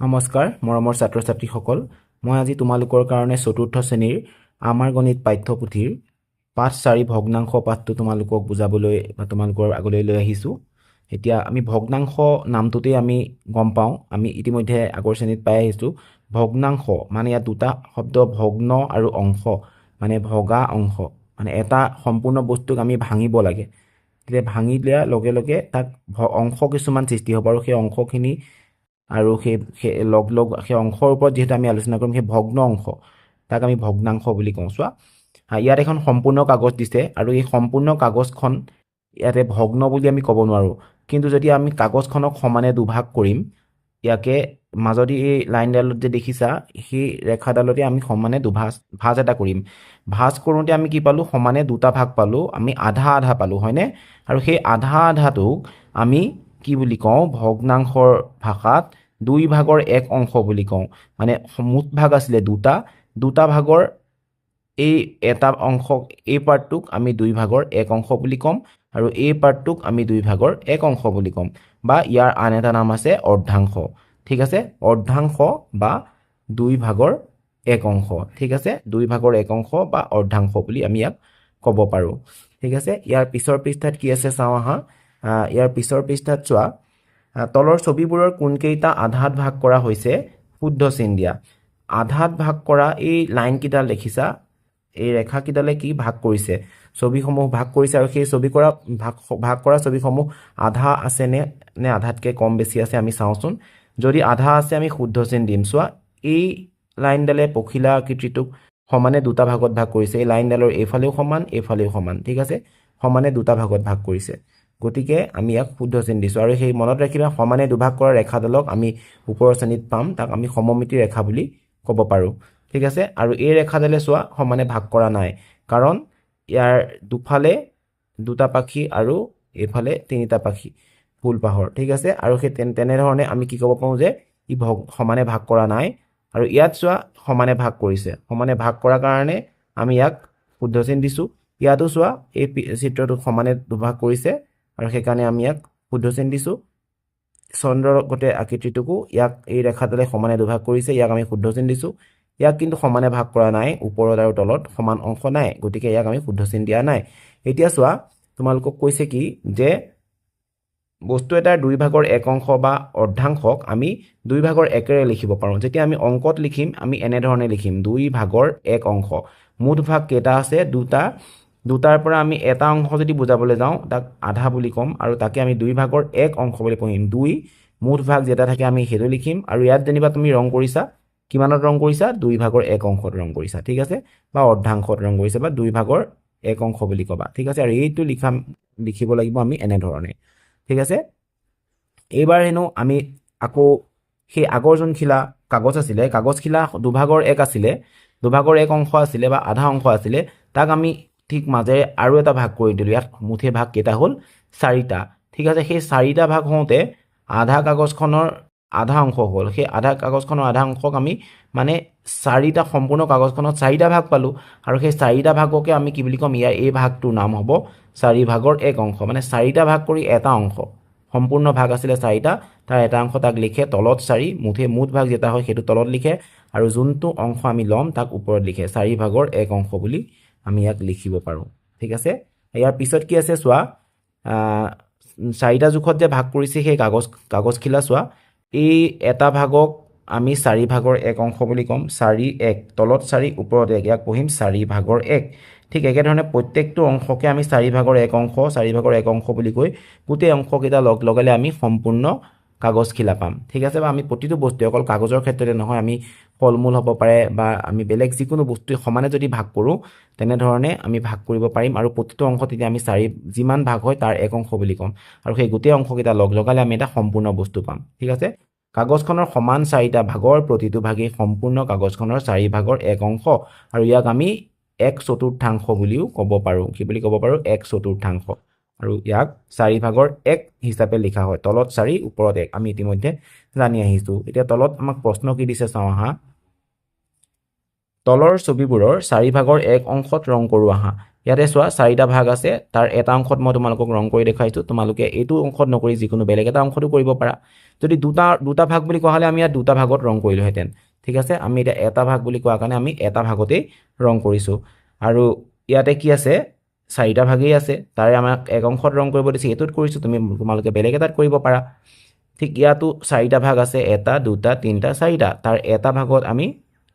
নমস্কাৰ মৰমৰ ছাত্ৰ ছাত্ৰীসকল মই আজি তোমালোকৰ কাৰণে চতুৰ্থ শ্ৰেণীৰ আমাৰ গণিত পাঠ্যপুথিৰ পাঠ 4 ভগ্নাংশ পাঠটো তোমালোকক বুজাবলৈ বা তোমালোকৰ আগলৈ লৈ আহিছোঁ। এতিয়া আমি ভগ্নাংশ নামটোতে আমি গম পাওঁ, আমি ইতিমধ্যে আগৰ শ্ৰেণীত পাই আহিছোঁ। ভগ্নাংশ মানে ইয়াত দুটা শব্দ ভগ্ন আৰু অংশ মানে ভগা অংশ, মানে এটা সম্পূৰ্ণ বস্তুক আমি ভাঙিব লাগে। তেতিয়া ভাঙি দিয়াৰ লগে লগে তাক অংশ কিছুমান সৃষ্টি হ'ব আৰু সেই অংশখিনি আৰু সেই সেই অংশৰ ওপৰত যিহেতু আমি আলোচনা কৰিম, সেই ভগ্ন অংশ তাক আমি ভগ্নাংশ বুলি কওঁ। চোৱা ইয়াত এখন সম্পূৰ্ণ কাগজ দিছে আৰু এই সম্পূৰ্ণ কাগজখন ইয়াতে ভগ্ন বুলি আমি ক'ব নোৱাৰোঁ, কিন্তু যদি আমি কাগজখনক সমানে দুভাগ কৰিম, ইয়াকে মাজদি এই লাইনডালত যে দেখিছা সেই ৰেখাডালতে আমি সমানে ভাঁজ এটা কৰিম। ভাঁজ কৰোঁতে আমি কি পালোঁ? সমানে দুটা ভাগ পালোঁ, আমি আধা আধা পালোঁ, হয়নে? আৰু সেই আধা আধাটোক আমি কি বুলি কওঁ? ভগ্নাংশৰ ভাষাত 2/1 অংশ বুলি কওঁ। মানে মুঠ ভাগ আছিলে দুটা ভাগৰ এই এটা অংশ, এই পাৰ্টটোক আমি 2/1 অংশ বুলি ক'ম আৰু এই পাৰ্টটোক আমি 2/1 অংশ বুলি ক'ম, বা ইয়াৰ আন এটা নাম আছে অৰ্ধাংশ। ঠিক আছে, অৰ্ধাংশ বা 2/1 অংশ। ঠিক আছে, 2/1 অংশ বা অৰ্ধাংশ বুলি আমি ইয়াক ক'ব পাৰোঁ। ঠিক আছে, ইয়াৰ পিছৰ পৃষ্ঠাত কি আছে চাওঁ আহা। ইয়াৰ পিছৰ পৃষ্ঠাত চোৱা, তলৰ ছবিবোৰৰ কোনকেইটা আধাত ভাগ কৰা হৈছে শুদ্ধ চিন দিয়া। আধাত ভাগ কৰা এই লাইনকেইডাল দেখিছা, এই ৰেখাকেইডালে কি ভাগ কৰিছে? ছবিসমূহ ভাগ কৰিছে, আৰু সেই ভাগ কৰা ছবিসমূহ আধা আছে নে আধাতকৈ কম বেছি আছে আমি চাওঁচোন। যদি আধা আছে আমি শুদ্ধ চিন দিম। চোৱা এই লাইনডালে পখিলা আকৃতিটোক সমানে দুটা ভাগত ভাগ কৰিছে। এই লাইনডালৰ এইফালেও সমান এইফালেও সমান, ঠিক আছে, সমানে দুটা ভাগত ভাগ কৰিছে, গতিকে আমি ইয়াক শুদ্ধ চিন দিছোঁ। আৰু সেই মনত ৰাখিবা, সমানে দুভাগ কৰা ৰেখাডালক আমি ওপৰৰ শ্ৰেণীত পাম, তাক আমি সমমিতি ৰেখা বুলি ক'ব পাৰোঁ। ঠিক আছে, আৰু এই ৰেখাডালে চোৱা সমানে ভাগ কৰা নাই, কাৰণ ইয়াৰ দুফালে দুটা পাখি আৰু এইফালে তিনিটা পাখি, ফুল পাহৰ। ঠিক আছে, আৰু সেই তেনেধৰণে আমি কি ক'ব পাৰোঁ যে ই সমানে ভাগ কৰা নাই। আৰু ইয়াত চোৱা সমানে ভাগ কৰিছে, সমানে ভাগ কৰাৰ কাৰণে আমি ইয়াক শুদ্ধ চিন দিছোঁ। ইয়াতো চোৱা এই চিত্ৰটোক সমানে দুভাগ কৰিছে আৰু সেইকাৰণে আমি ইয়াক শুদ্ধ চিন দিছোঁ। চন্দ্ৰৰ গোটেই আকৃতিটোকো ইয়াক এই ৰেখাডালে সমানে দুভাগ কৰিছে, ইয়াক আমি শুদ্ধ চিন দিছোঁ। ইয়াক কিন্তু সমানে ভাগ কৰা নাই, ওপৰত আৰু তলত সমান অংশ নাই, গতিকে ইয়াক আমি শুদ্ধ চিন দিয়া নাই। এতিয়া চোৱা, তোমালোকক কৈছে কি যে বস্তু এটাৰ 2/1 অংশ বা অৰ্ধাংশক আমি 2/1 লিখিব পাৰোঁ। যেতিয়া আমি অংকত লিখিম আমি এনেধৰণে লিখিম 2/1 অংশ। মুঠ ভাগ কেইটা আছে? দুটাৰ পৰা আমি এটা অংশ যদি বুজাবলৈ যাওঁ তাক আধা বুলি ক'ম, আৰু তাকে আমি 2/1 অংশ বুলি পঢ়িম। 2 মুঠ ভাগ যেটা থাকে আমি সেইটো লিখিম, আৰু ইয়াত যেনিবা তুমি ৰং কৰিছা, কিমানত ৰং কৰিছা? 2/1 অংশত ৰং কৰিছা, ঠিক আছে, বা অৰ্ধাংশত ৰং কৰিছা, বা 2/1 অংশ বুলি ক'বা। ঠিক আছে, আৰু এইটো লিখিব লাগিব আমি এনেধৰণে। ঠিক আছে, এইবাৰ হেনো আমি আকৌ সেই আগৰ যোনখিলা কাগজ আছিলে, কাগজখিলা 2/1 আছিলে, 2/1 অংশ আছিলে বা আধা অংশ আছিলে, তাক আমি ঠিক মাজেৰে আৰু এটা ভাগ কৰি দিলোঁ। ইয়াত মুঠে ভাগ কেইটা হ'ল? 4টা। ঠিক আছে, সেই 4টা ভাগ হওঁতে আধা কাগজখনৰ আধা অংশ হ'ল, সেই আধা কাগজখনৰ আধা অংশক আমি মানে 4টা সম্পূৰ্ণ কাগজখনত 4টা ভাগ পালোঁ, আৰু সেই 4টা ভাগকে আমি কি বুলি ক'ম? ইয়াৰ এই ভাগটোৰ নাম হ'ব 4/1 অংশ, মানে 4টা ভাগ কৰি এটা অংশ। সম্পূৰ্ণ ভাগ আছিলে 4টা, তাৰ এটা অংশ তাক লিখে তলত 4, মুঠ ভাগ যেটা হয় সেইটো তলত লিখে, আৰু যোনটো অংশ আমি ল'ম তাক ওপৰত লিখে। 4/1 অংশ বুলি আমি ইয়াক লিখিব পাৰোঁ। ঠিক আছে, ইয়াৰ পিছত কি আছে চোৱা, 4টা জোখত যে ভাগ কৰিছে সেই কাগজখিলা চোৱা, এই এটা ভাগক আমি 4/1 অংশ বুলি ক'ম। 4 তলত 4 ওপৰত 1, ইয়াক পঢ়িম 4/1। ঠিক একেধৰণে প্ৰত্যেকটো অংশকে আমি 4/1 অংশ বুলি কৈ গোটেই অংশকেইটা লগালে আমি সম্পূৰ্ণ কাগজখিলা পাম। ঠিক আছে, বা আমি প্ৰতিটো বস্তু অকল কাগজৰ ক্ষেত্ৰতে নহয়, আমি ফল মূল হ'ব পাৰে বা আমি বেলেগ যিকোনো বস্তু সমানে যদি ভাগ কৰোঁ তেনেধৰণে আমি ভাগ কৰিব পাৰিম, আৰু প্ৰতিটো অংশ তেতিয়া আমি যিমান ভাগ হয় তাৰ 1 অংশ বুলি ক'ম, আৰু সেই গোটেই অংশকেইটা লগালে আমি এটা সম্পূৰ্ণ বস্তু পাম। ঠিক আছে, কাগজখনৰ সমান 4টা ভাগৰ প্ৰতিটো ভাগেই সম্পূৰ্ণ কাগজখনৰ 4/1 অংশ, আৰু ইয়াক আমি 1/4 বুলিও ক'ব পাৰোঁ। কি বুলি ক'ব পাৰোঁ? 1/4, আৰু ইয়াক 4/1 হিচাপে লিখা হয়। তলত 4 ওপৰত 1 আমি ইতিমধ্যে জানি আহিছোঁ। এতিয়া তলত আমাক প্ৰশ্ন কি দিছে চাওঁ আহা। তলৰ ছবিবোৰৰ 4/1 অংশত ৰং কৰোঁ আহা। ইয়াতে চোৱা 4টা ভাগ আছে তাৰ এটা অংশত মই তোমালোকক ৰং কৰি দেখাইছোঁ তোমালোকে এইটো অংশত নকৰি যিকোনো বেলেগ এটা অংশতো কৰিব পাৰা যদি দুটা ভাগ বুলি কোৱা হ'লে আমি ইয়াত দুটা ভাগত ৰং কৰিলোহেঁতেন ঠিক আছে আমি এতিয়া এটা ভাগ বুলি কোৱা কাৰণে আমি এটা ভাগতেই ৰং কৰিছোঁ আৰু ইয়াতে কি আছে 4টা ভাগেই আছে তাৰে আমাক এক অংশত ৰং কৰিব দিছে এইটোত কৰিছোঁ তোমালোকে বেলেগ এটাত কৰিব পাৰা ঠিক ইয়াতো 4টা ভাগ আছে 1 2 3 4টা তাৰ এটা ভাগত আমি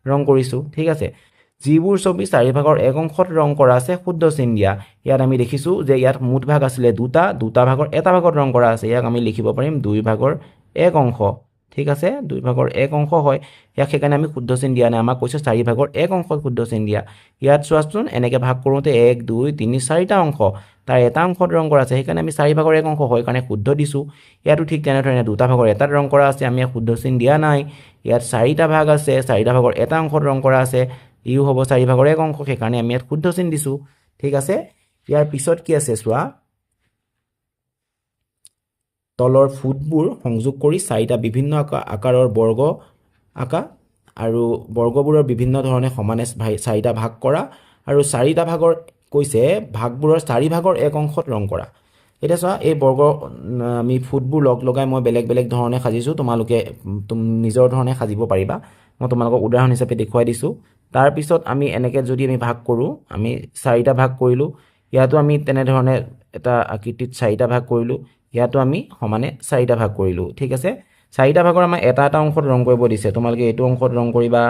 ৰং কৰিছোঁ ঠিক আছে যিবোৰ ছবি 4 ভাগৰ এক অংশত ৰং কৰা আছে শুদ্ধ চিন দিয়া ইয়াত আমি দেখিছোঁ যে ইয়াত মুঠ ভাগ আছিলে দুটা ভাগৰ এটা ভাগত ৰং কৰা আছে ইয়াক আমি লিখিব পাৰিম 2 ভাগৰ এক অংশ ঠিক আছে 2 ভাগৰ এক অংশ হয় ইয়াক সেইকাৰণে আমি শুদ্ধ চিন দিয়া নাই আমাক কৈছে 4 ভাগৰ এক অংশত শুদ্ধ চিন দিয়া ইয়াত চোৱাচোন এনেকৈ ভাগ কৰোঁতে 1 2 3 4টা অংশ তাৰ এটা অংশত ৰং কৰা আছে সেইকাৰণে আমি 4 ভাগৰ এক অংশ হয় কাৰণে শুদ্ধ দিছোঁ ইয়াতো ঠিক তেনেধৰণে দুটা ভাগৰ এটাত ৰং কৰা আছে আমি ইয়াক শুদ্ধ চিন দিয়া নাই ইয়াত 4টা ভাগ আছে 4টা ভাগৰ এটা অংশত ৰং কৰা আছে ইও হ'ব 4 ভাগৰ এক অংশ সেইকাৰণে আমি ইয়াত শুদ্ধ চিন দিছোঁ ঠিক আছে ইয়াৰ পিছত কি আছে চোৱা তলৰ ফুটবোৰ সংযোগ কৰি 4টা বিভিন্ন আকাৰৰ বৰ্গ আঁকা আৰু বৰ্গবোৰৰ বিভিন্ন ধৰণে সমানে 4টা ভাগ কৰা আৰু 4টা ভাগৰ কৈছে ভাগবোৰৰ 4 ভাগৰ এক অংশত ৰং কৰা এতিয়া চোৱা এই বৰ্গ আমি ফুটবোৰ লগাই মই বেলেগ বেলেগ ধৰণে সাজিছোঁ তোমালোকে নিজৰ ধৰণে সাজিব পাৰিবা মই তোমালোকক উদাহৰণ হিচাপে দেখুৱাই দিছোঁ তাৰপিছত আমি এনেকৈ যদি আমি ভাগ কৰোঁ আমি 4টা ভাগ কৰিলোঁ ইয়াতো আমি তেনেধৰণে এটা আকৃতিত 4টা ভাগ কৰিলোঁ ইয়াতো আমি সমানে 4টা ভাগ কৰিলোঁ ঠিক আছে 4টা ভাগৰ আমাৰ এটা অংশত ৰং কৰিব দিছে তোমালোকে এইটো অংশত ৰং কৰিবা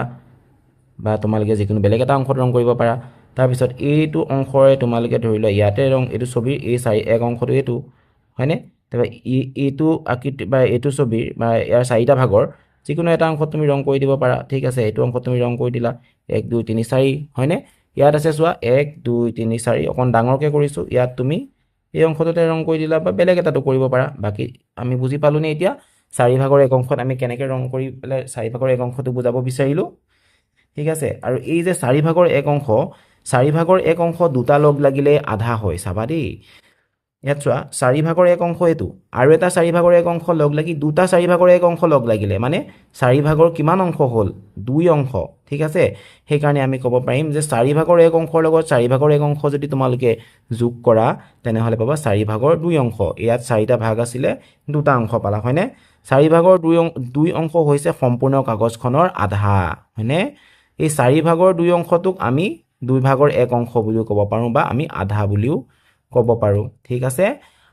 বা তোমালোকে যিকোনো বেলেগ এটা অংশত ৰং কৰিব পাৰা তাৰপিছত এইটো অংশৰে তোমালোকে ধৰি লোৱা ইয়াতে ৰং এইটো ছবিৰ এই এক অংশটো এইটো হয়নে তাৰপৰা এইটো আকৃতি বা এইটো ছবিৰ বা ইয়াৰ 4টা ভাগৰ যিকোনো এটা অংশত তুমি ৰং কৰি দিব পাৰা ঠিক আছে এইটো অংশত তুমি ৰং কৰি দিলা 1 2 3 4 হয়নে ইয়াত আছে চোৱা 1 2 3 4 অকণ ডাঙৰকৈ কৰিছোঁ ইয়াত তুমি এই অংশটোতে ৰং কৰি দিলা বা বেলেগ এটাতো কৰিব পাৰা বাকী আমি বুজি পালোঁ নে এতিয়া 4 ভাগৰ এক অংশত আমি কেনেকৈ ৰং কৰি পেলাই 4 ভাগৰ এক অংশটো বুজাব বিচাৰিলোঁ ঠিক আছে আৰু এই যে 4 ভাগৰ এক অংশ 4 ভাগৰ এক অংশ দুটা লগ লাগিলে আধা হয় চাবা দেই ইয়াত চোৱা 4 ভাগৰ এক অংশ এইটো আৰু এটা 4 ভাগৰ এক অংশ লগ লাগি দুটা 4 ভাগৰ এক অংশ লগ লাগিলে মানে 4 ভাগৰ কিমান অংশ হ'ল 2 অংশ ঠিক আছে সেইকাৰণে আমি ক'ব পাৰিম যে 4 ভাগৰ এক অংশৰ লগত 4 ভাগৰ এক অংশ যদি তোমালোকে যোগ কৰা তেনেহ'লে পাবা 4 ভাগৰ 2 অংশ ইয়াত 4টা ভাগ আছিলে দুটা অংশ পালা হয়নে 4 ভাগৰ 2 অংশ হৈছে সম্পূৰ্ণ কাগজখনৰ আধা হয়নে এই 4 ভাগৰ 2 অংশটোক আমি 2 ভাগৰ এক অংশ বুলিও ক'ব পাৰোঁ বা আমি আধা বুলিও ক'ব পাৰোঁ ঠিক আছে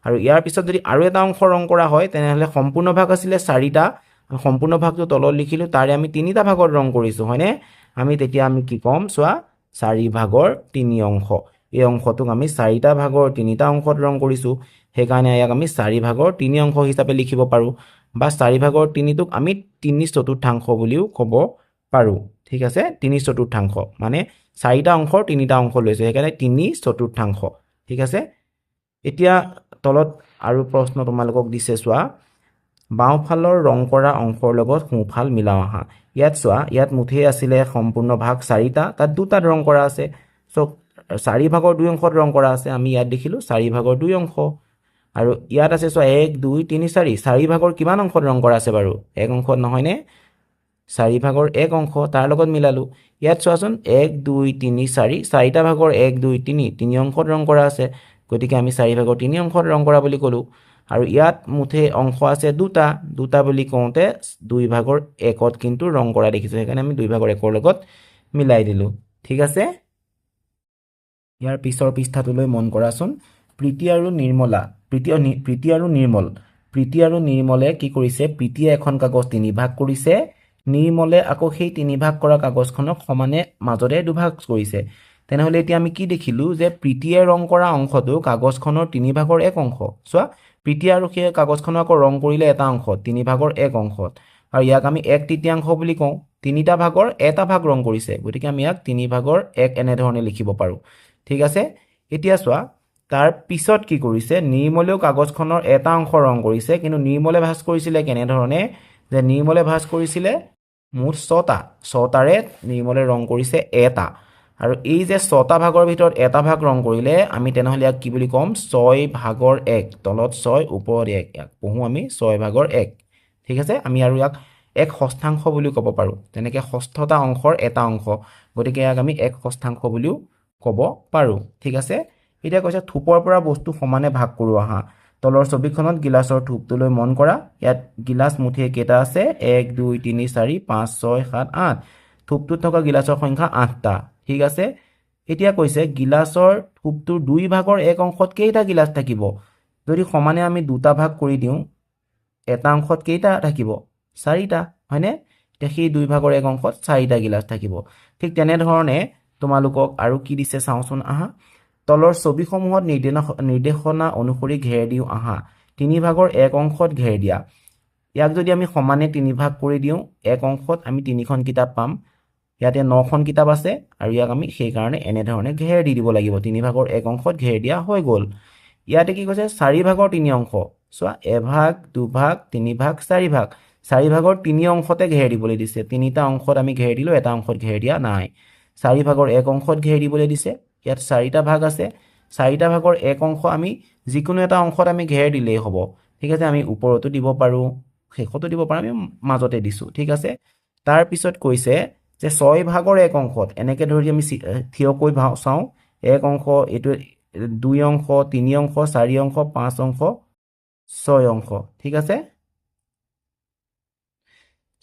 আৰু ইয়াৰ পিছত যদি আৰু এটা অংশ ৰং কৰা হয় তেনেহ'লে সম্পূৰ্ণ ভাগ আছিলে 4টা সম্পূৰ্ণ ভাগটো তলত লিখিলোঁ তাৰে আমি 3টা ভাগত ৰং কৰিছোঁ হয়নে আমি তেতিয়া আমি কি ক'ম চোৱা 4 ভাগৰ 3 অংশ এই অংশটোক আমি 4টা ভাগৰ 3টা অংশত ৰং কৰিছোঁ সেইকাৰণে ইয়াক আমি 4 ভাগৰ 3 অংশ হিচাপে লিখিব পাৰোঁ বা 4 ভাগৰ 3টোক আমি 3/4 বুলিও ক'ব পাৰোঁ ঠিক আছে 3/4 মানে 4টা অংশৰ 3টা অংশ লৈছোঁ সেইকাৰণে 3/4 ঠিক আছে এতিয়া তলত আৰু প্ৰশ্ন তোমালোকক দিছে চোৱা বাওঁফালৰ ৰং কৰা অংশৰ লগত সোঁফাল মিলাও আহা ইয়াত চোৱা ইয়াত মুঠেই আছিলে সম্পূৰ্ণ ভাগ 4টা তাত দুটাত ৰং কৰা আছে চ' 4 ভাগৰ 2 অংশত ৰং কৰা আছে আমি ইয়াত দেখিলোঁ 4 ভাগৰ 2 অংশ আৰু ইয়াত আছে চোৱা 1 2 3 4 ভাগৰ কিমান অংশত ৰং কৰা আছে বাৰু এক অংশত নহয়নে 4 ভাগৰ এক অংশ তাৰ লগত মিলালোঁ ইয়াত চোৱাচোন 1 2 3 4 4টা ভাগৰ 1 2 3 3 অংশত ৰং কৰা আছে গতিকে আমি 4 ভাগৰ 3 অংশত ৰং কৰা বুলি ক'লোঁ আৰু ইয়াত মুঠে অংশ আছে দুটা বুলি কওঁতে 2 ভাগৰ 1ত কিন্তু ৰং কৰা দেখিছোঁ সেইকাৰণে আমি 2 ভাগৰ 1ৰ লগত মিলাই দিলোঁ ঠিক আছে ইয়াৰ পিছৰ পৃষ্ঠাটোলৈ মন কৰাচোন প্ৰীতি আৰু নিৰ্মলে কি কৰিছে প্ৰীতিয়ে এখন কাগজ 3 ভাগ কৰিছে নিৰ্মলে আকৌ সেই 3 ভাগ কৰা কাগজখনক সমানে মাজতে দুভাগ কৰিছে তেনেহ'লে এতিয়া আমি কি দেখিলোঁ যে প্ৰীতিয়ে ৰং কৰা অংশটো কাগজখনৰ 3 ভাগৰ এক অংশ চোৱা প্ৰীতি আৰু সেই কাগজখনক আকৌ ৰং কৰিলে এটা অংশ 3 ভাগৰ এক অংশত আৰু ইয়াক আমি 1/3 বুলি কওঁ 3টা ভাগৰ এটা ভাগ ৰং কৰিছে গতিকে আমি ইয়াক 3 ভাগৰ 1 এনেধৰণে লিখিব পাৰোঁ ঠিক আছে এতিয়া চোৱা তাৰ পিছত কি কৰিছে নিৰ্মলেও কাগজখনৰ এটা অংশ ৰং কৰিছে কিন্তু নিৰ্মলে ভাঁজ কৰিছিলে কেনেধৰণে যে নিৰ্মলে ভাঁজ কৰিছিলে মুঠ 6টাৰে নিৰ্মলে ৰং কৰিছে এটা আৰু এই যে 6টা ভাগৰ ভিতৰত এটা ভাগ ৰং কৰিলে আমি তেনেহ'লে ইয়াক কি বুলি ক'ম 6 ভাগৰ 1 তলত 6 ওপৰত 1 ইয়াক পঢ়োঁ আমি 6 ভাগৰ 1 ঠিক আছে আমি আৰু ইয়াক 1/6 বুলিও ক'ব পাৰোঁ তেনেকৈ ষষ্ঠটা অংশৰ এটা অংশ গতিকে ইয়াক আমি 1/6 বুলিও ক'ব পাৰোঁ ঠিক আছে এতিয়া কৈছে থোপৰ পৰা বস্তু সমানে ভাগ কৰোঁ আহা তলৰ ছবিখনত গিলাচৰ থোপটোলৈ মন কৰা ইয়াত গিলাচ মুঠিয়ে কেইটা আছে 1 2 3 4 5 6 7 8 থোপটোত থকা গিলাচৰ সংখ্যা 8টা ঠিক আছে এতিয়া কৈছে গিলাচৰ থোপটোৰ দুই ভাগৰ এক অংশত কেইটা গিলাচ থাকিব যদি সমানে আমি দুটা ভাগ কৰি দিওঁ এটা অংশত কেইটা থাকিব 4টা হয়নে এতিয়া সেই দুই ভাগৰ এক অংশত 4টা গিলাচ থাকিব ঠিক তেনেধৰণে তোমালোকক আৰু কি দিছে চাওঁচোন আহা তলৰ ছবিসমূহত নিৰ্দেশনা অনুসৰি ঘেৰ দিওঁ আহা তিনি ভাগৰ এক অংশত ঘেৰ দিয়া ইয়াক যদি আমি সমানে তিনি ভাগ কৰি দিওঁ এক অংশত আমি তিনিখন কিতাপ পাম ইয়াতে 9খন কিতাপ আছে আৰু ইয়াক আমি সেই কাৰণে এনেধৰণে ঘেৰ দি দিব লাগিব তিনি ভাগৰ এক অংশত ঘেৰ দিয়া হৈ গ'ল ইয়াতে কি কৈছে 4 ভাগৰ 3 অংশ চোৱা এভাগ দুভাগ তিনি ভাগ 4 ভাগ 4 ভাগৰ 3 অংশতে ঘেৰ দিবলৈ দিছে তিনিটা অংশত আমি ঘেৰ দিলো এটা অংশত ঘেৰ দিয়া নাই 4 ভাগৰ এক অংশত ঘেৰ দিবলৈ দিছে ইয়াত 4টা ভাগ আছে 4টা ভাগৰ এক অংশ আমি যিকোনো এটা অংশত আমি ঘেৰ দিলেই হ'ব ঠিক আছে আমি ওপৰতো দিব পাৰো শেষতো দিব পাৰো আমি মাজতে দিছো ঠিক আছে তাৰ পিছত কৈছে যে 6 ভাগৰ এক অংশত এনেকে ধৰি আমি থিয়কৈ চাওঁ এক অংশ এটো 2 অংশ 3 অংশ 4 অংশ 5 অংশ 6 অংশ ঠিক আছে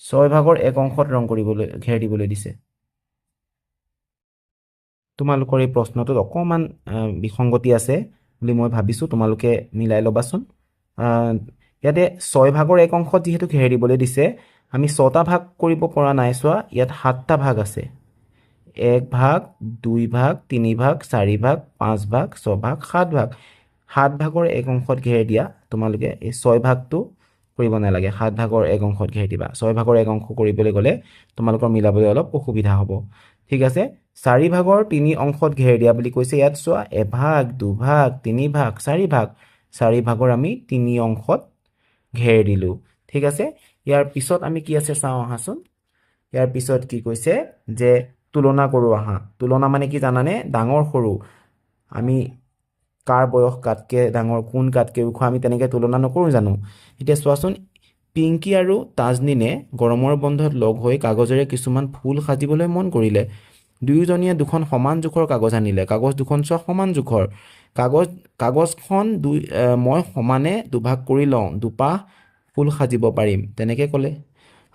6 ভাগৰ এক অংশত ৰং কৰিবলৈ ঘেৰ দিবলৈ দিছে তোমালোকৰ এই প্ৰশ্নটোত অকমান বিসংগতি আছে বুলি মই ভাবিছো তোমালোকে মিলাই লবাচোন ইয়াতে 6 ভাগৰ এক অংশত যেহেতু ঘেৰ দিবলৈ দিছে আমি 6টা ভাগ কৰিব পৰা নাই চোৱা ইয়াত 7টা ভাগ আছে 1 ভাগ 2 ভাগ 3 ভাগ 4 ভাগ 5 ভাগ 6 ভাগ 7 ভাগ 7 ভাগৰ এক অংশত ঘেৰ দিয়া তোমালোকে এই 6 ভাগটো কৰিব নালাগে 7 ভাগৰ এক অংশত ঘেৰ দিবা 6 ভাগৰ এক অংশ কৰিবলৈ গ'লে তোমালোকৰ মিলাবলৈ অলপ অসুবিধা হ'ব ঠিক আছে 4 ভাগৰ 3 অংশত ঘেৰ দিয়া বুলি কৈছে ইয়াত চোৱা এভাগ দুভাগ 3 ভাগ 4 ভাগ 4 ভাগৰ আমি 3 অংশত ঘেৰ দিলো ঠিক আছে ইয়াৰ পিছত আমি কি আছে চাওঁ আহাচোন ইয়াৰ পিছত কি কৈছে যে তুলনা কৰো আহা তুলনা মানে কি জানানে ডাঙৰ সৰু আমি কাৰ বয়স কাটকে ডাঙৰ কোন কাটকে ওখ আমি তেনেকৈ তুলনা নকৰো জানো এতিয়া চোৱাচোন পিংকি আৰু তাজনিনে গৰমৰ বন্ধত লগ হৈ কাগজেৰে কিছুমান ফুল সাজিবলৈ মন কৰিলে দুয়োজনীয়ে দুখন সমান জোখৰ কাগজ আনিলে কাগজ দুখন চোৱা সমান জোখৰ কাগজখন মই সমানে দুভাগ কৰি লওঁ দুপাহ ফুল সাজিব পাৰিম তেনেকৈ ক'লে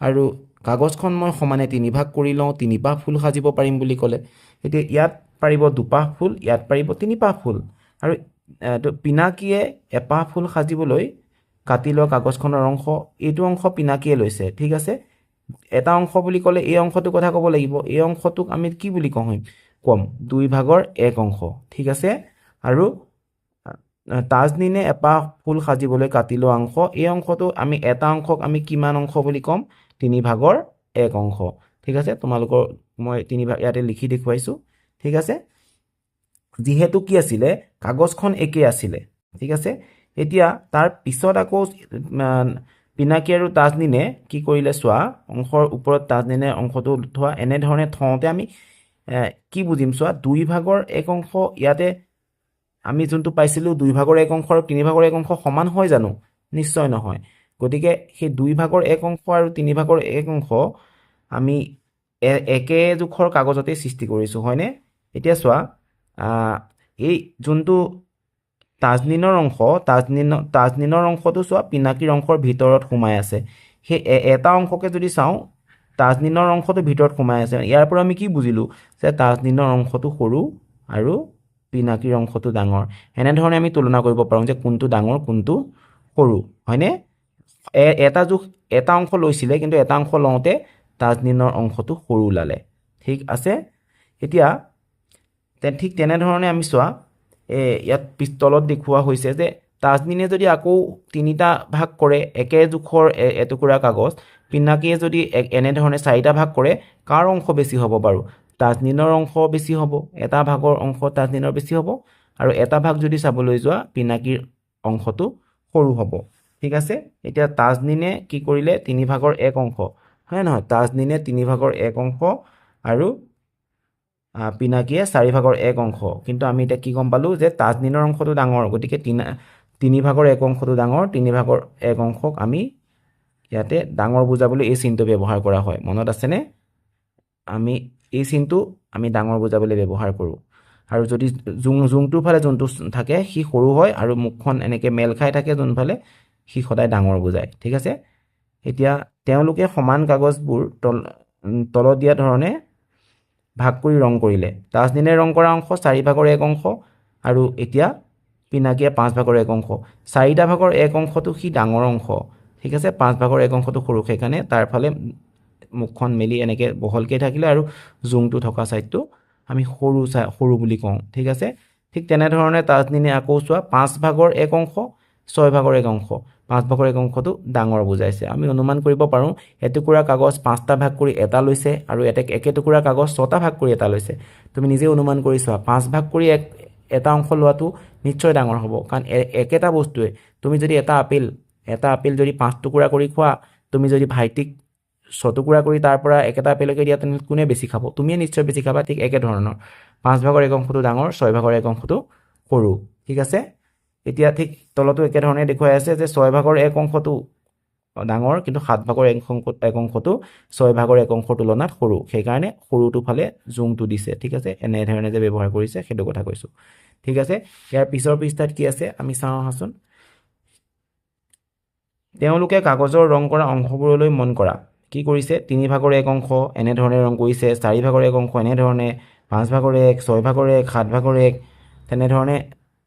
আৰু কাগজখন মই সমানে তিনি ভাগ কৰি লওঁ তিনিপাহ ফুল সাজিব পাৰিম বুলি ক'লে এতিয়া ইয়াত পাৰিব দুপাহ ফুল ইয়াত পাৰিব তিনিপাহ ফুল আৰু পিনাকীয়ে এপাহ ফুল সাজিবলৈ কাটি লোৱা কাগজখনৰ অংশ এইটো অংশ পিনাকীয়ে লৈছে ঠিক আছে এটা অংশ বুলি ক'লে এই অংশটো কথা ক'ব লাগিব এই অংশটোক আমি কি বুলি কম 2 ভাগৰ এক অংশ ঠিক আছে আৰু তাজনিনে এপাহ ফুল সাজিবলৈ কাটি লোৱা অংশ এই অংশটো আমি এটা অংশক আমি কিমান অংশ বুলি ক'ম 3 ভাগৰ এক অংশ ঠিক আছে তোমালোকৰ মই 3 ভাগ ইয়াতে লিখি দেখুৱাইছো ঠিক আছে যেহেতু কি আছিলে কাগজখন একে আছিলে ঠিক আছে এতিয়া তাৰ পিছত আকৌ পিনাকী আৰু তাজনিনে কি কৰিলে চোৱা অংশৰ ওপৰত তাজনিনে অংশটো থোৱা এনে ধৰণে থওঁতে আমি কি বুজিম চোৱা 2 ভাগৰ এক অংশ ইয়াতে আমি যোনটো পাইছিলো 2 ভাগৰ এক অংশ আৰু 3 ভাগৰ এক অংশ সমান হয় জানো নিশ্চয় নহয় গতিকে সেই 2 ভাগৰ এক অংশ আৰু 3 ভাগৰ এক অংশ আমি একে জোখৰ কাগজতে সৃষ্টি কৰিছো হয়নে এতিয়া চোৱা এই যোনটো তাজনিনৰ অংশ তাজনিনৰ অংশটো চোৱা পিনাকীৰ অংশৰ ভিতৰত সোমাই আছে সেই এটা অংশকে যদি চাওঁ তাজনিনৰ অংশটো ভিতৰত সোমাই আছে ইয়াৰ পৰা আমি কি বুজিলো যে তাজনিনৰ অংশটো সৰু আৰু পিনাকীৰ অংশটো ডাঙৰ এনেধৰণে আমি তুলনা কৰিব পাৰোঁ যে কোনটো ডাঙৰ কোনটো সৰু হয়নে এটা অংশ লৈছিলে কিন্তু এটা অংশ লওঁতে তাজনিনৰ অংশটো সৰু ওলালে ঠিক আছে এতিয়া ঠিক তেনেধৰণে আমি চোৱা ইয়াত পিস্তলত দেখুওৱা হৈছে যে তাজনিনে যদি আকৌ 3টা ভাগ কৰে একে জোখৰ এটুকুৰা কাগজ পিনাকীয়ে যদি এনেধৰণে 4টা ভাগ কৰে কাৰ অংশ বেছি হ'ব বাৰু তাজনিনৰ অংশ বেছি হ'ব এটা ভাগৰ অংশ তাজনিনৰ বেছি হ'ব আৰু এটা ভাগ যদি চাবলৈ যোৱা পিনাকীৰ অংশটো সৰু হ'ব ঠিক আছে এতিয়া তাজনিনে কি কৰিলে 3 ভাগৰ এক অংশ হয় নহয় তাজনিনে 3 ভাগৰ এক অংশ আৰু পিনাকীয়ে 4 ভাগৰ এক অংশ কিন্তু আমি এটা কি গম পালো যে তাজনিনৰ অংশটো ডাঙৰ গতিকে 3 ভাগৰ এক অংশটো ডাঙৰ 3 ভাগৰ এক অংশক আমি ইয়াতে ডাঙৰ বুজাবলৈ এই চিহ্নটো ব্যৱহাৰ কৰা হয় মনত আছেনে আমি এই চিহ্নটো আমি ডাঙৰ বুজাবলৈ ব্যৱহাৰ কৰোঁ আৰু যদি জোংটোৰ ফালে যোনটো থাকে সি সৰু হয় আৰু মুখখন এনেকৈ মেল খাই থাকে যোনফালে সি সদায় ডাঙৰ বুজায় ঠিক আছে এতিয়া তেওঁলোকে সমান কাগজবোৰ তলত দিয়া ধৰণে ভাগ কৰি ৰং কৰিলে তাজনীনে ৰং কৰা অংশ 4/1 অংশ আৰু এতিয়া পিনাকীয়ে 5/1 অংশ 4/1 অংশটো সি ডাঙৰ অংশ ঠিক আছে 5/1 অংশটো সৰু সেইকাৰণে তাৰ ফালে মুখখন মেলি এনেকৈ বহলকৈ থাকিলে আৰু জোংটো থকা ছাইডটো আমি সৰু বুলি কওঁ ঠিক আছে ঠিক তেনেধৰণে তাজনীনে আকৌ চোৱা 5/1 অংশ 6/1 অংশ 5/1 অংশটো ডাঙৰ বুজাইছে আমি অনুমান কৰিব পাৰোঁ এটুকুৰা কাগজ 5টা ভাগ কৰি এটা লৈছে আৰু একেটুকুৰা কাগজ 6টা ভাগ কৰি এটা লৈছে তুমি নিজে অনুমান কৰি চোৱা 5 ভাগ কৰি এটা অংশ লোৱাটো নিশ্চয় ডাঙৰ হ'ব কাৰণ একেটা বস্তুৱে তুমি যদি এটা আপেল যদি 5 টুকুৰা কৰি খোৱা তুমি যদি ভাইটিক 6 টুকুৰা কৰি তাৰ পৰা একেটা আপেলকে দিয়া তেনে কোনে বেছি খাব তুমিয়ে নিশ্চয় বেছি খাবা ঠিক একে ধৰণৰ 5/1 অংশটো ডাঙৰ 6/1 অংশটো সৰু ঠিক আছে এতিয়া ঠিক তলতো একে ধৰণে দেখুৱাই আছে যে 6/1 অংশটো ডাঙৰ কিন্তু 7/1 অংশটো 6/1 অংশৰ তুলনাত সৰু সেইকাৰণে সৰুটো ফালে জোংটো দিছে ঠিক আছে এনেধৰণে যে ব্যৱহাৰ কৰিছে সেইটো কথা কৈছোঁ ঠিক আছে ইয়াৰ পিছৰ পৃষ্ঠাত কি আছে আমি চাওঁ আহাচোন তেওঁলোকে কাগজৰ ৰং কৰা অংশবোৰলৈ মন কৰা কি কৰিছে 3/1 অংশ এনেধৰণে ৰং কৰিছে 4/1 অংশ এনেধৰণে 5/1 6/1 7/1 তেনেধৰণে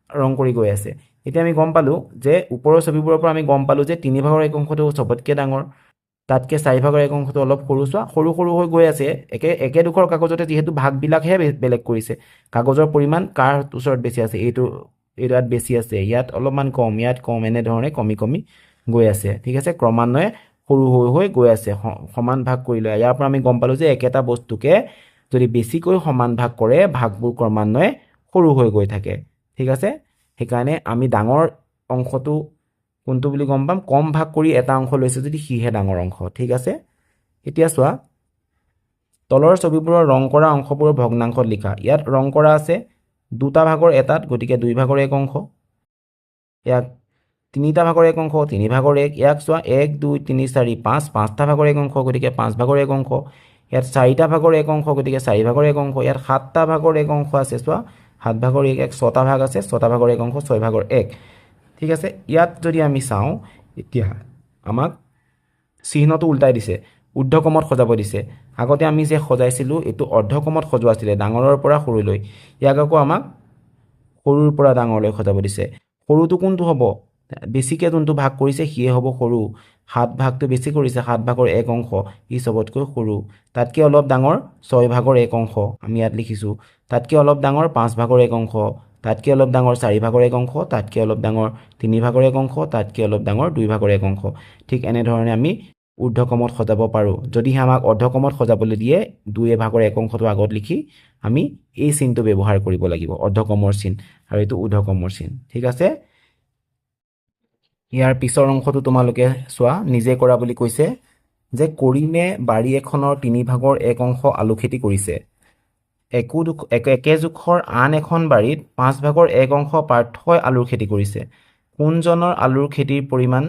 ৰং কৰি গৈ আছে এতিয়া আমি গম পালোঁ যে ওপৰৰ ছবিবোৰৰ পৰা আমি গম পালোঁ যে 3/1 অংশটো চবতকৈ ডাঙৰ তাতকৈ 4/1 অংশটো অলপ সৰু চোৱা সৰু হৈ গৈ আছে একেডোখৰ কাগজতে যিহেতু ভাগবিলাকহে বেলেগ কৰিছে কাগজৰ পৰিমাণ কাৰ ওচৰত বেছি আছে এইটো ইয়াত বেছি আছে ইয়াত অলপমান কম ইয়াত কম এনেধৰণে কমি গৈ আছে ঠিক আছে ক্ৰমান্বয়ে সৰু হৈ গৈ আছে সমান ভাগ কৰি লয় ইয়াৰ পৰা আমি গম পালোঁ যে একেটা বস্তুকে যদি বেছিকৈ সমান ভাগ কৰে ভাগবোৰ ক্ৰমান্বয়ে সৰু হৈ গৈ থাকে ঠিক আছে সেইকাৰণে আমি ডাঙৰ অংশটো কোনটো বুলি গম পাম কম ভাগ কৰি এটা অংশ লৈছে যদি সিহে ডাঙৰ অংশ ঠিক আছে এতিয়া চোৱা তলৰ ছবিবোৰৰ ৰং কৰা অংশবোৰৰ ভগ্নাংশত লিখা ইয়াত ৰং কৰা আছে 2টা ভাগৰ এটাত গতিকে 2/1 অংশ ইয়াক 3টা ভাগৰ 1 অংশ 3/1 ইয়াক চোৱা 1 2 3 4 5 5টা ভাগৰ 1 অংশ গতিকে 5/1 অংশ ইয়াত 4টা ভাগৰ 1 অংশ গতিকে 4/1 অংশ ইয়াত 7টা ভাগৰ 1 অংশ আছে চোৱা 7/1 এক 6টা ভাগ আছে 6টা ভাগৰ 1 অংশ 6/1 ঠিক আছে ইয়াত যদি আমি চাওঁ এতিয়া আমাক চিহ্নটো উল্টাই দিছে ঊৰ্ধ্বকমত সজাব দিছে আগতে আমি যে সজাইছিলোঁ এইটো অৰ্ধকমত সজোৱা আছিলে ডাঙৰৰ পৰা সৰুলৈ ইয়াক আকৌ আমাক সৰুৰ পৰা ডাঙৰলৈ সজাব দিছে সৰুটো কোনটো হ'ব বেছিকৈ যোনটো ভাগ কৰিছে সিয়ে হ'ব সৰু 7 ভাগটো বেছি কৰিছে 7/1 অংশ ই চবতকৈ সৰু তাতকৈ অলপ ডাঙৰ 6/1 অংশ আমি ইয়াত লিখিছোঁ তাতকৈ অলপ ডাঙৰ 5/1 অংশ তাতকৈ অলপ ডাঙৰ 4/1 অংশ তাতকৈ অলপ ডাঙৰ 3/1 অংশ তাতকৈ অলপ ডাঙৰ 2/1 অংশ ঠিক এনেধৰণে আমি ঊৰ্ধ্বকমত সজাব পাৰোঁ যদিহে আমাক অৰ্ধকমত সজাবলৈ দিয়ে 2/1 অংশটো আগত লিখি আমি এই চিনটো ব্যৱহাৰ কৰিব লাগিব অৰ্ধকমৰ চিন আৰু এইটো ঊৰ্ধ্বকমৰ চিন ঠিক আছে ইয়াৰ পিছৰ অংশটো তোমালোকে চোৱা নিজে কৰা বুলি কৈছে যে কৰিমে বাৰী এখনৰ 3/1 অংশ আলু খেতি কৰিছে একে জোখৰ আন এখন বাৰীত 5/1 অংশ পাৰ্থই আলুৰ খেতি কৰিছে কোনজনৰ আলুৰ খেতিৰ পৰিমাণ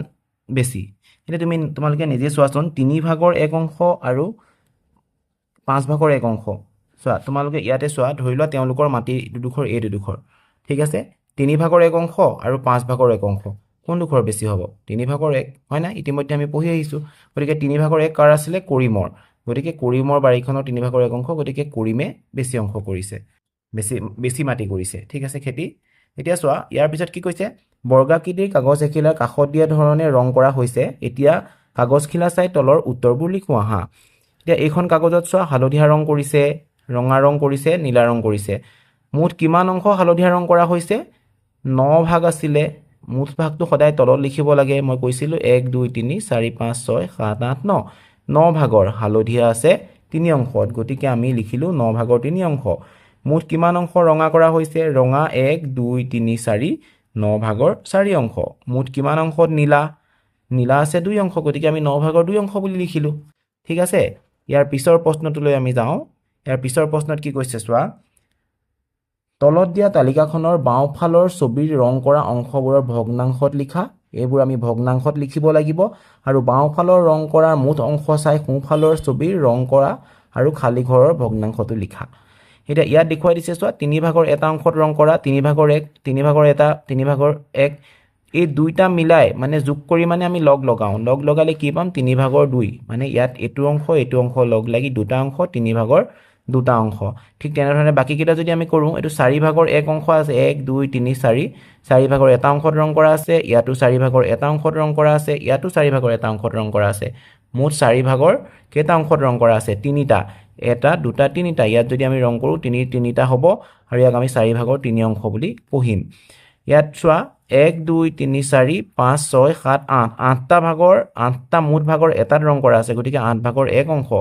বেছি এতিয়া তোমালোকে নিজে চোৱাচোন 3/1 অংশ আৰু 5/1 অংশ চোৱা তোমালোকে ইয়াতে চোৱা ধৰি লোৱা তেওঁলোকৰ মাটি দুডোখৰ এই দুডোখৰ ঠিক আছে 3/1 অংশ আৰু 5/1 অংশ কোনডোখৰ বেছি হ'ব 3/1 হয় না ইতিমধ্যে আমি পঢ়ি আহিছোঁ গতিকে 3/1 কাৰ আছিলে কৰিমৰ গতিকে কৰিমৰ বাৰীখনৰ 3/1 অংশ গতিকে কৰিমে বেছি অংশ কৰিছে বেছি মাটি কৰিছে ঠিক আছে খেতি এতিয়া চোৱা ইয়াৰ পিছত কি কৈছে বৰ্গাকৃতিৰ কাগজ এখিলাৰ কাষত দিয়া ধৰণে ৰং কৰা হৈছে এতিয়া কাগজখিলা চাই তলৰ উত্তৰবোৰ লিখোঁ আহা এতিয়া এইখন কাগজত চোৱা হালধীয়া ৰং কৰিছে ৰঙা ৰং কৰিছে নীলা ৰং কৰিছে মুঠ কিমান অংশ হালধীয়া ৰং কৰা হৈছে 9 ভাগ আছিলে মুঠ ভাগটো সদায় তলত লিখিব লাগে মই কৈছিলোঁ 1 2 3 4 5 6 7 8 9 9 ভাগৰ হালধীয়া আছে 3 অংশত গতিকে আমি লিখিলোঁ 9 ভাগৰ 3 অংশ মুঠ কিমান অংশ ৰঙা কৰা হৈছে ৰঙা 1 2 3 4 9 ভাগৰ 4 অংশ মুঠ কিমান অংশত নীলা আছে 2 অংশ গতিকে আমি 9 ভাগৰ 2 অংশ বুলি লিখিলোঁ ঠিক আছে ইয়াৰ পিছৰ প্ৰশ্নটোলৈ আমি যাওঁ ইয়াৰ পিছৰ প্ৰশ্নত কি কৈছে চোৱা তলত দিয়া তালিকাখনৰ বাওঁফালৰ ছবিৰ ৰং কৰা অংশবোৰৰ ভগ্নাংশত লিখা এইবোৰ আমি ভগ্নাংশত লিখিব লাগিব আৰু বাওঁফালৰ ৰং কৰাৰ মুঠ অংশ চাই সোঁফালৰ ছবিৰ ৰং কৰা আৰু খালী ঘৰৰ ভগ্নাংশটো লিখা এতিয়া ইয়াত দেখুৱাই দিছে চোৱা 3/1 অংশত ৰং কৰা 3/1 3/1 এই দুইটা মিলাই মানে যোগ কৰি মানে আমি লগ লগালে কি পাম 3/2 মানে ইয়াত এইটো অংশ লগ লাগি দুটা অংশ 3/2 দুটা অংশ ঠিক তেনেধৰণে বাকিকেইটা যদি আমি কৰোঁ এইটো 4/1 অংশ আছে 1 2 3 4 4/1 অংশত ৰং কৰা আছে ইয়াতো 4/1 অংশত ৰং কৰা আছে ইয়াতো 4/1 অংশত ৰং কৰা আছে মুঠ 4/1 কেইটা অংশত ৰং কৰা আছে তিনিটা এটা দুটা তিনিটা ইয়াত যদি আমি ৰং কৰোঁ তিনিটা হ'ব আৰু ইয়াক আমি 4/3 অংশ বুলি পঢ়িম ইয়াত চোৱা 1 2 3 4 5 6 7 8 আঠটা ভাগৰ আঠটা মুঠ ভাগৰ এটাত ৰং কৰা আছে গতিকে 8/1 অংশ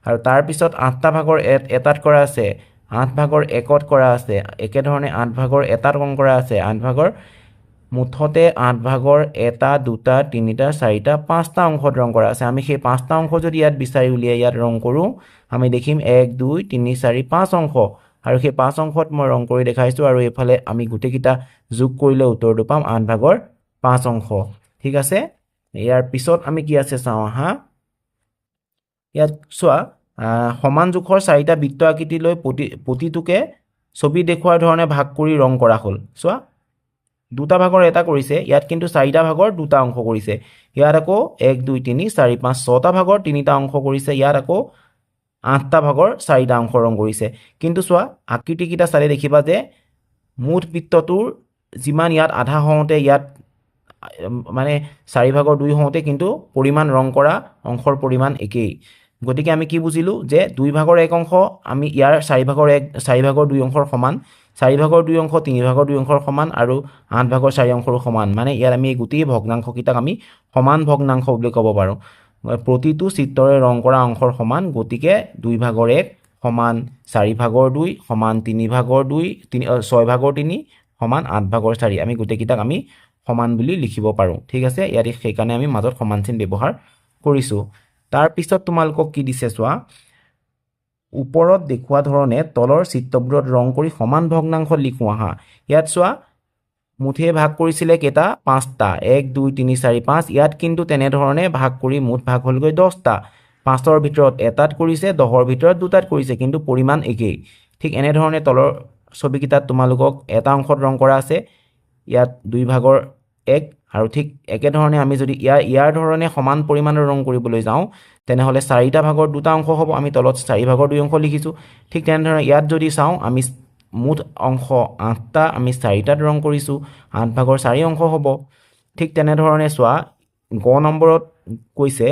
আৰু তাৰ পিছত 8টা ভাগৰ এটাত কৰা আছে 8/1ত কৰা আছে একেধৰণে 8/1ত ৰং কৰা আছে 8/1 মুঠতে 8/1 এটা দুটা তিনিটা চাৰিটা পাঁচটা অংশত ৰং কৰা আছে আমি সেই পাঁচটা অংশ যদি ইয়াত বিচাৰি উলিয়াই ইয়াত ৰং কৰোঁ আমি দেখিম 1 2 3 4 5 অংশ আৰু সেই 5 অংশত মই ৰং কৰি দেখাইছোঁ আৰু এইফালে আমি গোটেইকেইটা যোগ কৰিলে উত্তৰটো পাম 8/5 অংশ ঠিক আছে ইয়াৰ পিছত আমি কি আছে চাওঁ আহা ইয়াত চোৱা সমান জোখৰ 4টা বৃত্ত আকৃতি লৈ প্ৰতিটোকে ছবি দেখুৱাৰ ধৰণে ভাগ কৰি ৰং কৰা হ'ল চোৱা দুটা ভাগৰ এটা কৰিছে ইয়াত কিন্তু 4টা ভাগৰ দুটা অংশ কৰিছে ইয়াত আকৌ 1 2 3 4 5 6টা ভাগৰ তিনিটা অংশ কৰিছে ইয়াত আকৌ 8টা ভাগৰ 4টা অংশ ৰং কৰিছে কিন্তু চোৱা আকৃতিকেইটা চালে দেখিবা যে মুঠ বৃত্তটোৰ যিমান ইয়াত আধা হওঁতে ইয়াত মানে 4/2 হওঁতে কিন্তু পৰিমাণ ৰং কৰা অংশৰ পৰিমাণ একেই গতিকে আমি কি বুজিলো যে 2/1 অংশ আমি ইয়াৰ 4/2 অংশৰ সমান 4/2 অংশ 3/2 অংশৰ সমান আৰু 8/4 অংশৰ সমান মানে ইয়াত আমি এই গোটেই ভগ্নাংশকেইটাক আমি সমান ভগ্নাংশ বুলি ক'ব পাৰোঁ প্ৰতিটো চিত্ৰৰে ৰং কৰা অংশৰ সমান গতিকে 2/1 সমান 4/2 সমান 3/2 6/3 সমান 8/4 আমি গোটেইকেইটাক আমি সমান বুলি লিখিব পাৰোঁ ঠিক আছে ইয়াত সেইকাৰণে আমি মাজত সমান চিন ব্যৱহাৰ কৰিছোঁ তাৰ পিছত তোমালোকক কি দিছে চোৱা ওপৰত দেখুওৱা ধৰণে তলৰ চিত্ৰবোৰত ৰং কৰি সমান ভগ্নাংশ লিখোঁ আহা ইয়াত চোৱা মুঠে ভাগ কৰিছিলে কেইটা 5টা 1 2 3 4 5 ইয়াত কিন্তু তেনেধৰণে ভাগ কৰি মুঠ ভাগ হ'লগৈ 10টা 5ৰ ভিতৰত এটাত কৰিছে 10ৰ ভিতৰত দুটাত কৰিছে কিন্তু পৰিমাণ একেই ঠিক এনেধৰণে তলৰ ছবিকেইটাত তোমালোকক এটা অংশত ৰং কৰা আছে ইয়াত 2/1 আৰু ঠিক একেধৰণে আমি যদি ইয়াৰ ধৰণে সমান পৰিমাণৰ ৰং কৰিবলৈ যাওঁ তেনেহ'লে 4টা ভাগৰ দুটা অংশ হ'ব আমি তলত 4/2 অংশ লিখিছোঁ ঠিক তেনেধৰণে ইয়াত যদি চাওঁ আমি মুঠ অংশ 8টা আমি 4টাত ৰং কৰিছোঁ 8/4 অংশ হ'ব ঠিক তেনেধৰণে চোৱা গ নম্বৰত কৈছে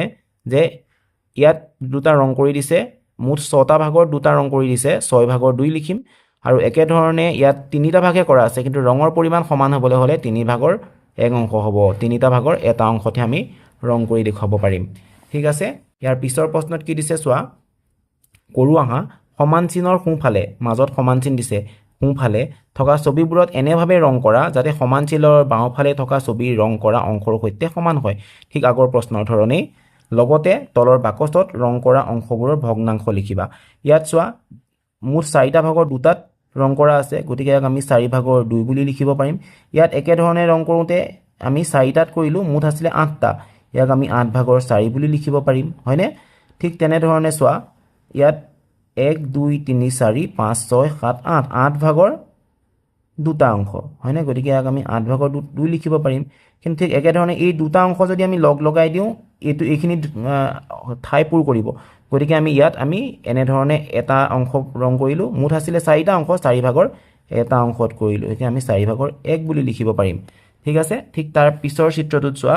যে ইয়াত দুটা ৰং কৰি দিছে মুঠ 6টা ভাগৰ দুটা ৰং কৰি দিছে 6/2 লিখিম আৰু একেধৰণে ইয়াত 3টা ভাগে কৰা আছে কিন্তু ৰঙৰ পৰিমাণ সমান হ'বলৈ হ'লে 3/1 অংশ হ'ব 3টা ভাগৰ এটা অংশতে আমি ৰং কৰি দেখুৱাব পাৰিম ঠিক আছে ইয়াৰ পিছৰ প্ৰশ্নত কি দিছে চোৱা কৰোঁ আহা সমান চিনৰ সোঁফালে মাজত সমান চিন দিছে সোঁফালে থকা ছবিবোৰত এনেভাৱে ৰং কৰা যাতে সমান চিনৰ বাওঁফালে থকা ছবিৰ ৰং কৰা অংশৰ সৈতে সমান হয় ঠিক আগৰ প্ৰশ্নৰ ধৰণেই লগতে তলৰ বাকচত ৰং কৰা অংশবোৰৰ ভগ্নাংশ লিখিবা ইয়াত চোৱা মুঠ 4টা ভাগৰ দুটাত ৰং কৰা আছে গতিকে ইয়াক আমি 4/2 বুলি লিখিব পাৰিম ইয়াত একেধৰণে ৰং কৰোঁতে আমি 4টাত কৰিলোঁ মুঠ আছিলে 8টা ইয়াক আমি 8/4 বুলি লিখিব পাৰিম হয়নে ঠিক তেনেধৰণে চোৱা ইয়াত 1 2 3 4 5 6 7 8 8/2 দুটা অংশ হয়নে গতিকে ইয়াক আমি 8/2 লিখিব পাৰিম কিন্তু ঠিক একেধৰণে এই দুটা অংশ যদি আমি লগ লগাই দিওঁ এইখিনি ঠাই পূৰ কৰিব গতিকে আমি ইয়াত আমি এনেধৰণে এটা অংশ ৰং কৰিলোঁ মুঠ আছিলে 4টা অংশ 4/2 এটা অংশত কৰিলোঁ এতিয়া আমি 4/1 বুলি লিখিব পাৰিম ঠিক আছে ঠিক তাৰ পিছৰ চিত্ৰটোত চোৱা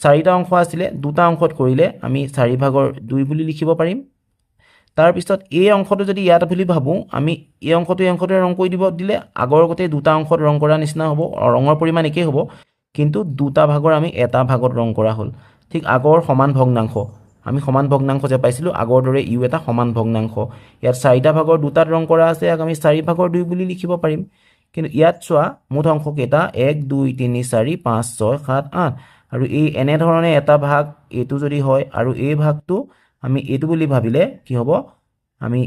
4টা অংশ আছিলে দুটা অংশত কৰিলে আমি 4/2 বুলি লিখিব পাৰিম তাৰ পিছত এই অংশটো যদি ইয়াত বুলি ভাবোঁ আমি এই অংশটোৱে ৰং কৰি দিলে আগৰ গোটেই দুটা অংশত ৰং কৰা নিচিনা হ'ব ৰঙৰ পৰিমাণ একেই হ'ব কিন্তু দুটা ভাগৰ আমি এটা ভাগত ৰং কৰা হ'ল ঠিক আগৰ সমান ভগ্নাংশ আমি সমান ভগ্নাংশ যে পাইছিলোঁ আগৰ দৰে ইউ এটা সমান ভগ্নাংশ ইয়াত 4টা ভাগৰ দুটাত ৰং কৰা আছে ইয়াক আমি 4/2 বুলি লিখিব পাৰিম কিন্তু ইয়াত চোৱা মুঠ অংশ কেইটা 1 2 3 4 5 6 7 8 আৰু এই এনেধৰণে এটা ভাগ এইটো যদি হয় আৰু এই ভাগটো আমি এইটো বুলি ভাবিলে কি হ'ব আমি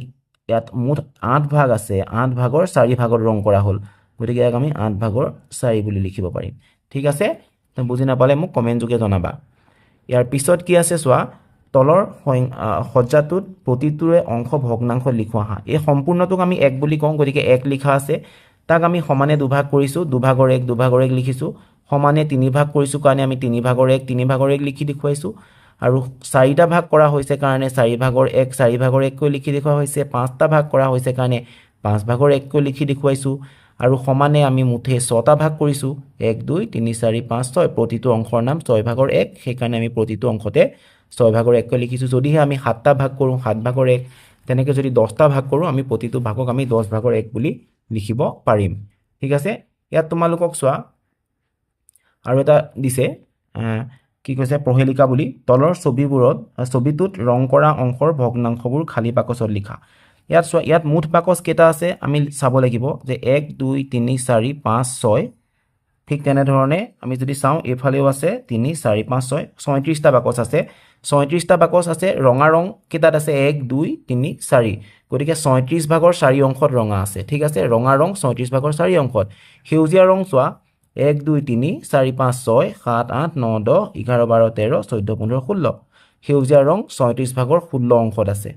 ইয়াত মুঠ 8 ভাগ আছে 8/4 4/2 ৰং কৰা হ'ল গতিকে ইয়াক আমি 8/4 বুলি লিখিব পাৰিম ঠিক আছে বুজি নাপালে মোক কমেণ্ট যোগে জনাবা ইয়াৰ পিছত কি আছে চোৱা তলৰ সজ্জাটোত প্ৰতিটোৰে অংশ ভগ্নাংশ লিখোঁ আহা। এই সম্পূৰ্ণটোক আমি 1 বুলি কওঁ, গতিকে 1 লিখা আছে। তাক আমি সমানে দুভাগ কৰিছোঁ, দুভাগৰ 1 লিখিছোঁ। সমানে 3 ভাগ কৰিছোঁ কাৰণে আমি 3 ভাগৰ 1 লিখি দেখুৱাইছোঁ। আৰু 4টা ভাগ কৰা হৈছে কাৰণে 4 ভাগৰ 1 কৈ লিখি দেখুওৱা হৈছে। 5টা ভাগ কৰা হৈছে কাৰণে 5 ভাগৰ 1 কৈ লিখি দেখুৱাইছোঁ। আৰু সমানে আমি মুঠে 6টা ভাগ কৰিছোঁ, 1 2 3 4 5 6। প্ৰতিটো অংশৰ নাম 6 ভাগৰ 1, সেইকাৰণে আমি প্ৰতিটো অংশতে 6 ভাগৰ 1 কৈ লিখিছোঁ। যদিহে আমি 7টা ভাগ কৰোঁ, 7 ভাগৰ 1, তেনেকৈ যদি 10টা ভাগ কৰোঁ, আমি প্ৰতিটো ভাগক আমি 10 ভাগৰ 1 বুলি লিখিব পাৰিম। ঠিক আছে, ইয়াত তোমালোকক চোৱা আৰু এটা দিছে, কি কৈছে, প্ৰহেলিকা বুলি। তলৰ ছবিটোত ৰং কৰা অংশৰ ভগ্নাংশবোৰ খালী বাকচত লিখা। ইয়াত চোৱা, ইয়াত মুঠ বাকচ কেইটা আছে আমি চাব লাগিব যে 1 2 3 4 5 6। ঠিক তেনেধৰণে আমি যদি চাওঁ, এইফালেও আছে 3 4 5 6, 37টা বাকচ আছে। 37টা বাকচ আছে। ৰঙা ৰং কেইটাত আছে 1 2 3 4, গতিকে 37 ভাগৰ 4 অংশত ৰঙা আছে। ঠিক আছে, ৰঙা ৰং 37 ভাগৰ 4 অংশত। সেউজীয়া ৰং চোৱা, 1 2 3 4 5 6 7 8 9 10 11 12 13 14 15 16। সেউজীয়া ৰং 37 ভাগৰ 16 অংশত আছে।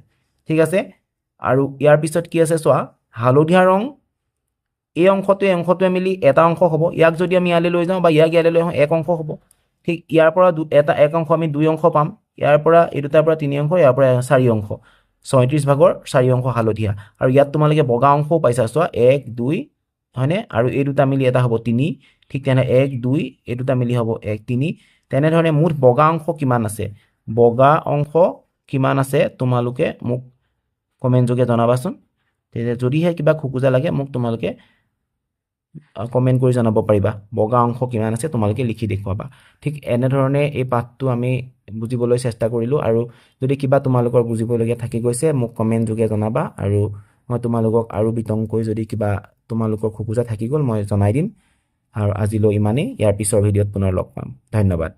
ঠিক আছে, আৰু ইয়াৰ পিছত কি আছে চোৱা, হালধীয়া ৰং, এই অংশটোৱে মিলি এটা অংশ হ'ব। ইয়াক যদি আমি ইয়ালৈ লৈ যাওঁ বা ইয়াক ইয়ালৈ লৈ আহোঁ, 1 অংশ হ'ব। ঠিক ইয়াৰ পৰা 1 অংশ আমি 2 অংশ পাম। ইয়াৰ পৰা এই দুটাৰ পৰা 3 অংশ, ইয়াৰ পৰা 4 অংশ। 37 ভাগৰ 4 অংশ হালধীয়া। আৰু ইয়াত তোমালোকে বগা অংশও পাইছা চোৱা, 1 2, হয়নে? আৰু এই দুটা মিলি এটা হ'ব 3। ঠিক তেনে 1 2, এই দুটা মিলি হ'ব 1 3। তেনেধৰণে মুঠ বগা অংশ কিমান আছে, বগা অংশ কিমান আছে তোমালোকে মোক কমেণ্ট যোগে জনাবাচোন। তেতিয়া যদিহে কিবা খোকোজা লাগে মোক তোমালোকে কমেণ্ট কৰি জনাব পাৰিবা। বগা অংশ কিমান আছে তোমালোকে লিখি দেখুৱাবা। ঠিক এনেধৰণে এই পাঠটো আমি বুজিবলৈ চেষ্টা কৰিলোঁ। আৰু যদি কিবা তোমালোকৰ বুজিবলগীয়া থাকি গৈছে মোক কমেণ্ট যোগে জনাবা, আৰু মই তোমালোকক আৰু বিতংকৈ যদি কিবা তোমালোকৰ খোকোজা থাকি গ'ল মই জনাই দিম। আৰু আজিলৈ ইমানেই। ইয়াৰ পিছৰ ভিডিঅ'ত পুনৰ লগ পাম। ধন্যবাদ।